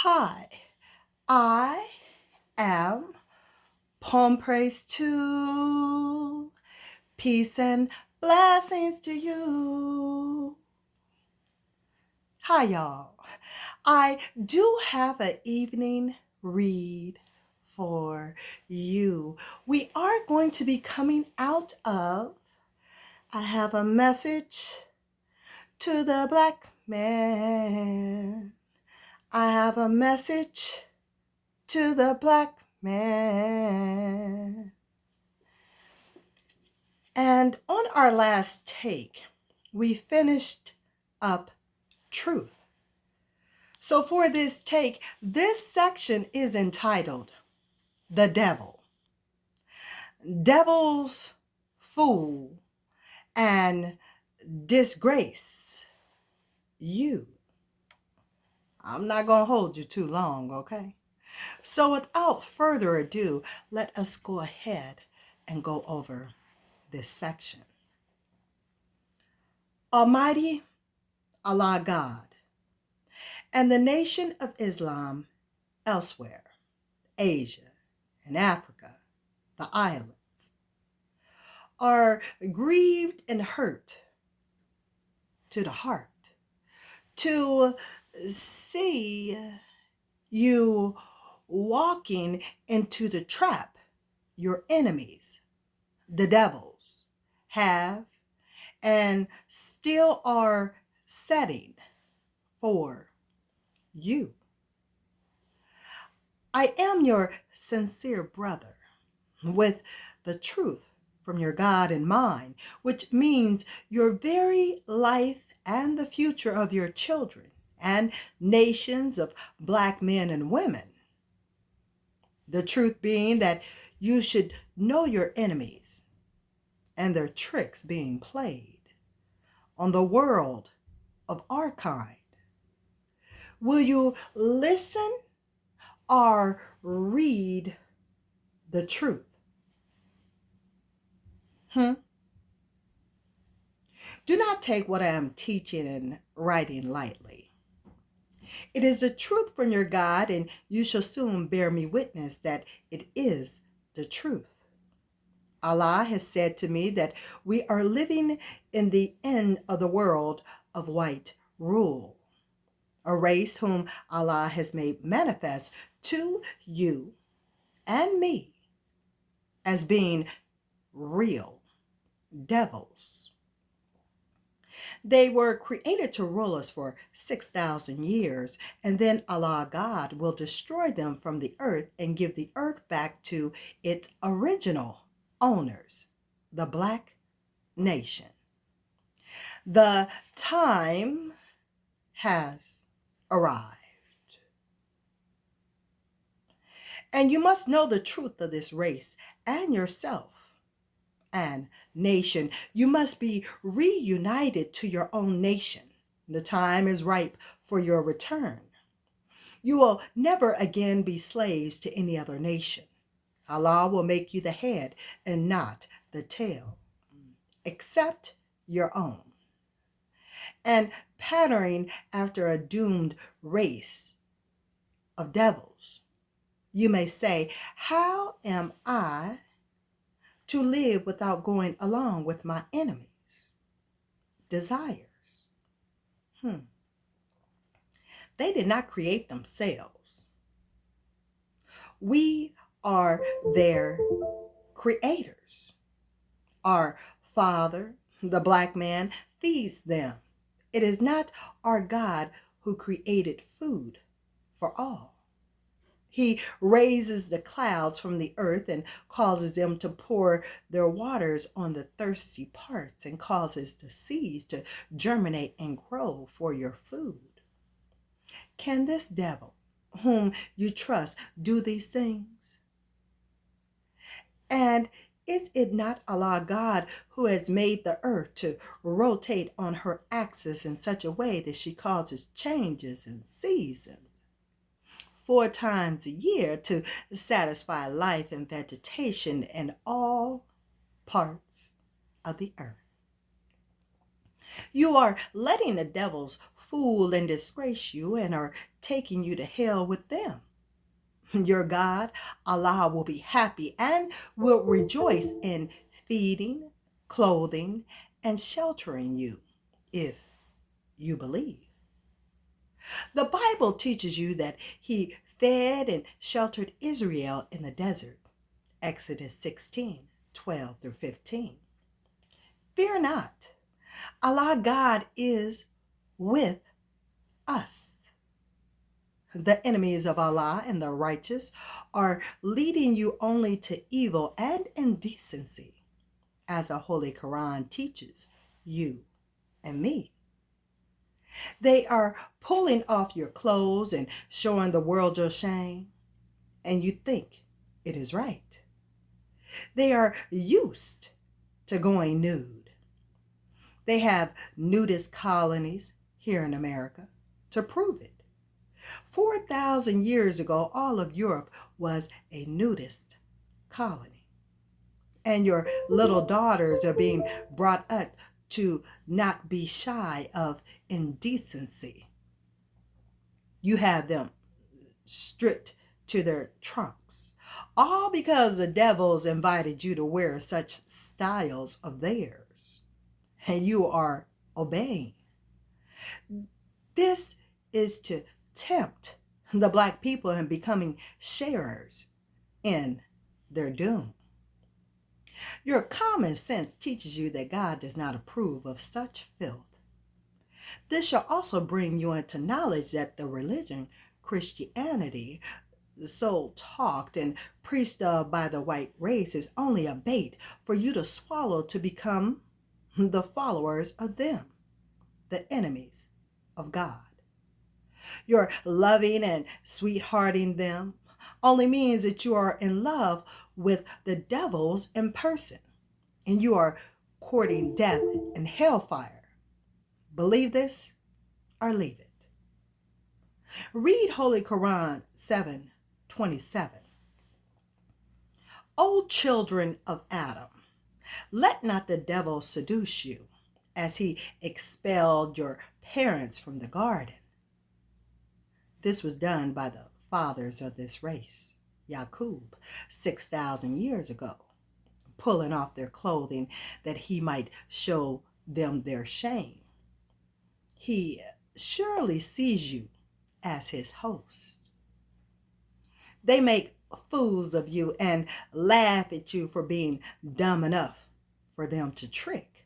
Hi, I am Palm Praise to peace and blessings to you. Hi, y'all. I do have an evening read for you. We are going to be coming out of I have a message to the black man. I have a message to the black man. And on our last take, we finished up truth. So for this take, this section is entitled The Devil. Devils fool and disgrace you. I'm not going to hold you too long, okay? So without further ado, let us go ahead and go over this section. Almighty Allah God and the nation of Islam elsewhere, Asia and Africa, the islands, are grieved and hurt to the heart to see you walking into the trap your enemies, the devils, have and still are setting for you. I am your sincere brother with the truth from your God in mind, which means your very life and the future of your children and nations of black men and women. The truth being that you should know your enemies and their tricks being played on the world of our kind. Will you listen or read the truth? Do not take what I am teaching and writing lightly. It is the truth from your God, and you shall soon bear me witness that it is the truth. Allah has said to me that we are living in the end of the world of white rule, a race whom Allah has made manifest to you and me as being real devils. They were created to rule us for 6,000 years, and then Allah God will destroy them from the earth and give the earth back to its original owners, the black nation. The time has arrived. And you must know the truth of this race and yourself and nation. You must be reunited to your own nation. The time is ripe for your return. You will never again be slaves to any other nation. Allah will make you the head and not the tail, except your own. And patterning after a doomed race of devils, you may say, how am I to live without going along with my enemies' desires? They did not create themselves. We are their creators. Our Father, the black man, feeds them. It is not our God who created food for all. He raises the clouds from the earth and causes them to pour their waters on the thirsty parts and causes the seeds to germinate and grow for your food. Can this devil, whom you trust, do these things? And is it not Allah God who has made the earth to rotate on her axis in such a way that she causes changes in seasons 4 times a year to satisfy life and vegetation in all parts of the earth? You are letting the devils fool and disgrace you and are taking you to hell with them. Your God, Allah, will be happy and will rejoice in feeding, clothing, and sheltering you if you believe. The Bible teaches you that he fed and sheltered Israel in the desert. Exodus 16:12-15. Fear not. Allah God is with us. The enemies of Allah and the righteous are leading you only to evil and indecency, as the Holy Quran teaches you and me. They are pulling off your clothes and showing the world your shame, and you think it is right. They are used to going nude. They have nudist colonies here in America to prove it. 4,000 years ago, all of Europe was a nudist colony. And your little daughters are being brought up to not be shy of indecency. You have them stripped to their trunks, all because the devils invited you to wear such styles of theirs, and you are obeying. This is to tempt the Black people in becoming sharers in their doom. Your common sense teaches you that God does not approve of such filth. This shall also bring you into knowledge that the religion Christianity, so talked and preached of by the white race, is only a bait for you to swallow to become the followers of them, the enemies of God. Your loving and sweethearting them only means that you are in love with the devils in person, and you are courting death and hellfire. Believe this or leave it. Read Holy Quran 7:27. O children of Adam, let not the devil seduce you, as he expelled your parents from the garden. This was done by the fathers of this race, Yaqub, 6,000 years ago, pulling off their clothing that he might show them their shame. He surely sees you as his host. They make fools of you and laugh at you for being dumb enough for them to trick.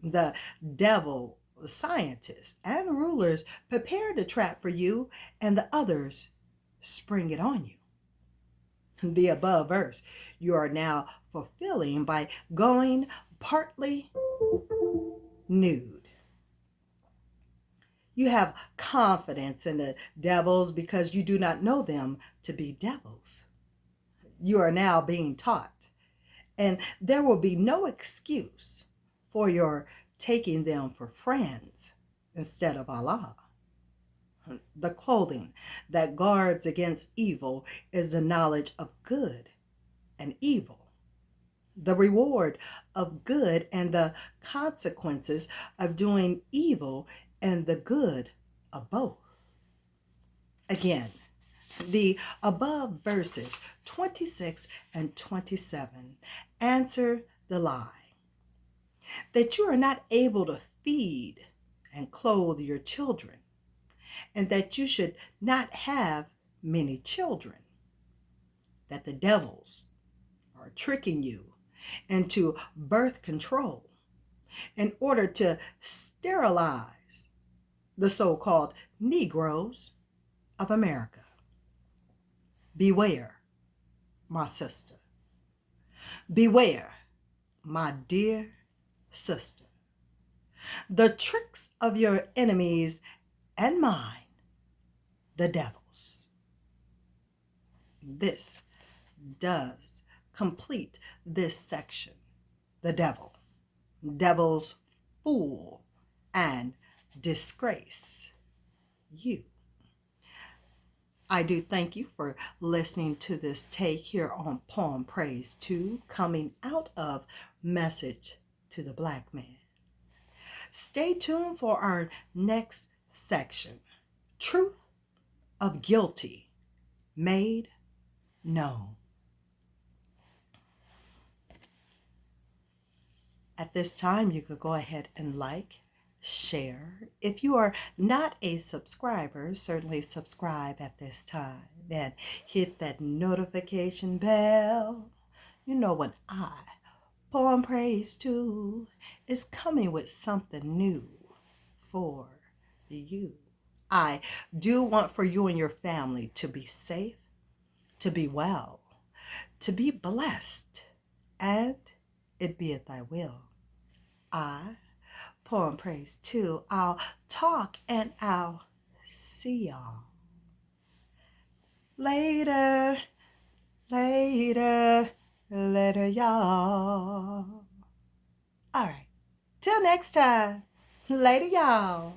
The devil, the scientists, and rulers prepare the trap for you, and the others spring it on you. The above verse you are now fulfilling by going partly nude. You have confidence in the devils because you do not know them to be devils. You are now being taught, and there will be no excuse for your taking them for friends instead of Allah. The clothing that guards against evil is the knowledge of good and evil, the reward of good and the consequences of doing evil, and the good of both. Again, the above verses 26 and 27 answer the lie that you are not able to feed and clothe your children, and that you should not have many children, that the devils are tricking you into birth control in order to sterilize the so-called Negroes of America. Beware, my sister. Beware, my dear sister. The tricks of your enemies and mine, the devils. This does complete this section. The devil, devil's fool, and disgrace you. I do thank you for listening to this take here on Poem Praise 2, coming out of Message to the Black Man. Stay tuned for our next section, Truth of guilty made known. At this time, you could go ahead and like, share. If you are not a subscriber, certainly subscribe at this time and hit that notification bell. You know when I, Poem Praise 2, is coming with something new for you. I do want for you and your family to be safe, to be well, to be blessed, and it be at thy will. I, Poem Praise 2, I'll talk and I'll see y'all later, later, later, y'all. All right, till next time, later, y'all.